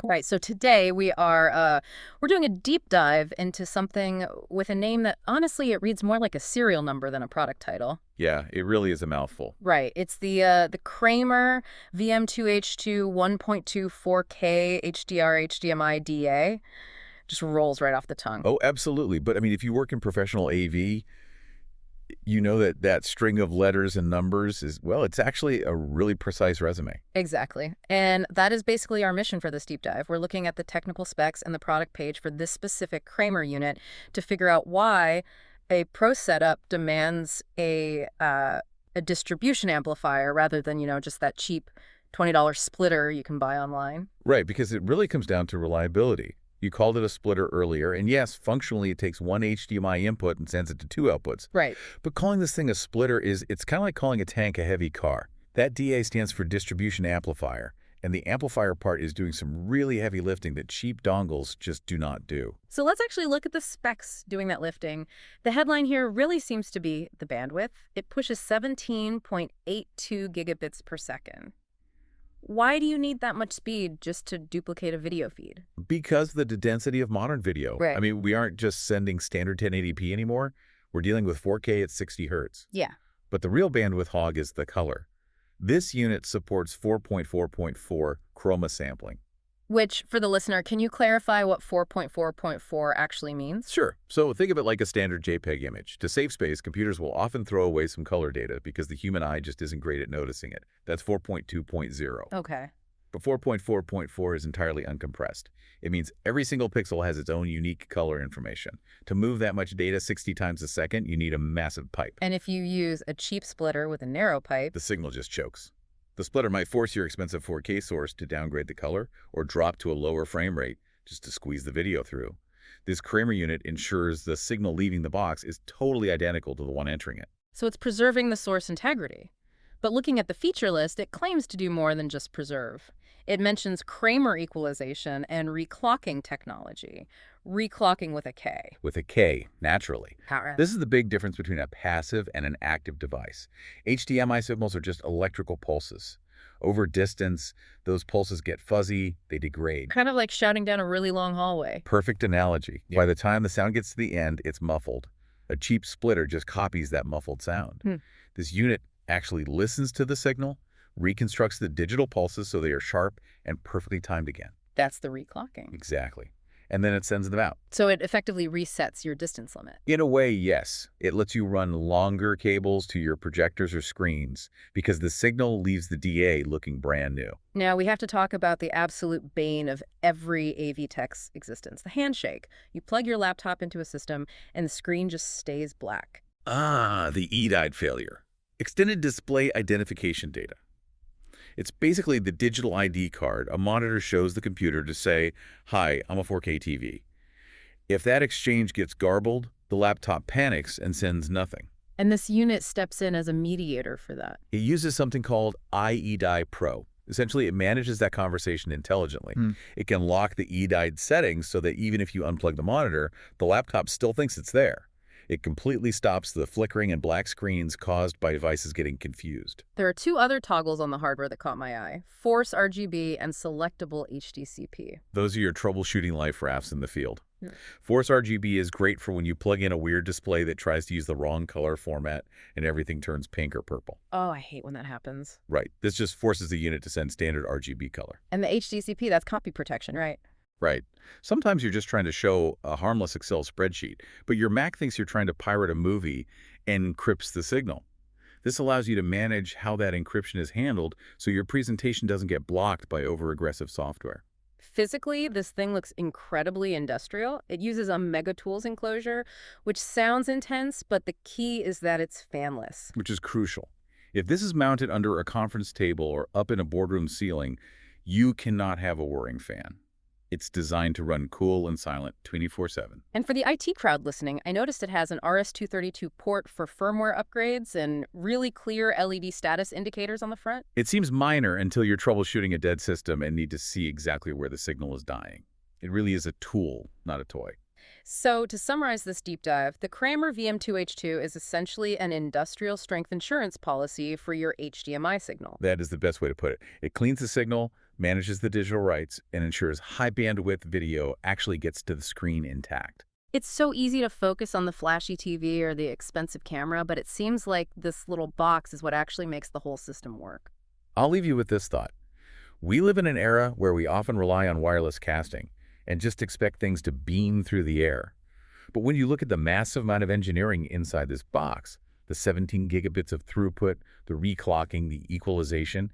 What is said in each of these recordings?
Right. So today we're doing a deep dive into something with a name that honestly it reads more like a serial number than a product title. Yeah, it really is a mouthful. Right. It's the Kramer VM-2H2 1.24K HDR HDMI DA. Just rolls right off the tongue. Oh, absolutely. But I mean, if you work in professional AV, you know that that string of letters and numbers is, well, it's actually a really precise resume. Exactly. And that is basically our mission for this deep dive. We're looking at the technical specs and the product page for this specific Kramer unit to figure out why a pro setup demands a distribution amplifier rather than, just that cheap $20 splitter you can buy online. Right, because it really comes down to reliability. You called it a splitter earlier, and yes, functionally it takes one HDMI input and sends it to two outputs. Right. But calling this thing a splitter it's kind of like calling a tank a heavy car. That DA stands for distribution amplifier, and the amplifier part is doing some really heavy lifting that cheap dongles just do not do. So let's actually look at the specs doing that lifting. The headline here really seems to be the bandwidth. It pushes 17.82 gigabits per second. Why do you need that much speed just to duplicate a video feed? Because the density of modern video. I Right. mean, we aren't just sending standard 1080p anymore. We're dealing with 4K at 60 hertz. Yeah. But the real bandwidth hog is the color. This unit supports 4.4.4 chroma sampling. Which, for the listener, can you clarify what 4.4.4 actually means? Sure. So think of it like a standard JPEG image. To save space, computers will often throw away some color data because the human eye just isn't great at noticing it. That's 4.2.0. Okay. But 4.4.4 is entirely uncompressed. It means every single pixel has its own unique color information. To move that much data 60 times a second, you need a massive pipe. And if you use a cheap splitter with a narrow pipe, The signal just chokes. The splitter might force your expensive 4K source to downgrade the color or drop to a lower frame rate just to squeeze the video through. This Kramer unit ensures the signal leaving the box is totally identical to the one entering it. so it's preserving the source integrity. But looking at the feature list, it claims to do more than just preserve. It mentions Kramer equalization and reclocking technology. Reclocking with a K. With a K, naturally. Power. This is the big difference between a passive and an active device. HDMI signals are just electrical pulses. Over distance, those pulses get fuzzy, they degrade. Kind of like shouting down a really long hallway. Perfect analogy. Yeah. By the time the sound gets to the end, it's muffled. A cheap splitter just copies that muffled sound. This unit actually listens to the signal, reconstructs the digital pulses so they are sharp and perfectly timed again. That's the reclocking. Exactly. And then it sends them out. So it effectively resets your distance limit. In a way, yes. It lets you run longer cables to your projectors or screens because the signal leaves the DA looking brand new. Now, we have to talk about the absolute bane of every AV tech's existence, the handshake. You plug your laptop into a system, and the screen just stays black. Ah, the EDID failure. Extended display identification data. It's basically the digital ID card a monitor shows the computer to say, "Hi, I'm a 4K TV." If that exchange gets garbled, the laptop panics and sends nothing. And this unit steps in as a mediator for that. It uses something called iEDI Pro. Essentially, it manages that conversation intelligently. It can lock the EDID settings so that even if you unplug the monitor, the laptop still thinks it's there. It completely stops the flickering and black screens caused by devices getting confused. There are two other toggles on the hardware that caught my eye, Force RGB and Selectable HDCP. Those are your troubleshooting life rafts in the field. Yeah. Force RGB is great for when you plug in a weird display that tries to use the wrong color format and everything turns pink or purple. Oh, I hate when that happens. Right. This just forces the unit to send standard RGB color. And the HDCP, that's copy protection, right? Right. Sometimes you're just trying to show a harmless Excel spreadsheet, but your Mac thinks you're trying to pirate a movie and encrypts the signal. This allows you to manage how that encryption is handled so your presentation doesn't get blocked by over-aggressive software. Physically, this thing looks incredibly industrial. It uses a Mega Tools enclosure, which sounds intense, but the key is that it's fanless. Which is crucial. If this is mounted under a conference table or up in a boardroom ceiling, you cannot have a whirring fan. It's designed to run cool and silent 24/7. And for the IT crowd listening, I noticed it has an RS-232 port for firmware upgrades and really clear LED status indicators on the front. It seems minor until you're troubleshooting a dead system and need to see exactly where the signal is dying. It really is a tool, not a toy. So to summarize this deep dive, the Kramer VM-2H2 is essentially an industrial strength insurance policy for your HDMI signal. That is the best way to put it. It cleans the signal, manages the digital rights, and ensures high bandwidth video actually gets to the screen intact. It's so easy to focus on the flashy TV or the expensive camera, but it seems like this little box is what actually makes the whole system work. I'll leave you with this thought. We live in an era where we often rely on wireless casting and just expect things to beam through the air. But when you look at the massive amount of engineering inside this box, the 17 gigabits of throughput, the reclocking, the equalization,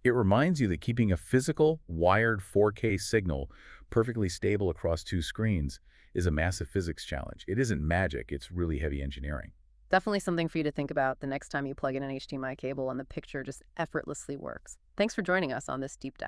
it reminds you that keeping a physical, wired 4K signal perfectly stable across two screens is a massive physics challenge. It isn't magic, it's really heavy engineering. Definitely something for you to think about the next time you plug in an HDMI cable and the picture just effortlessly works. Thanks for joining us on this deep dive.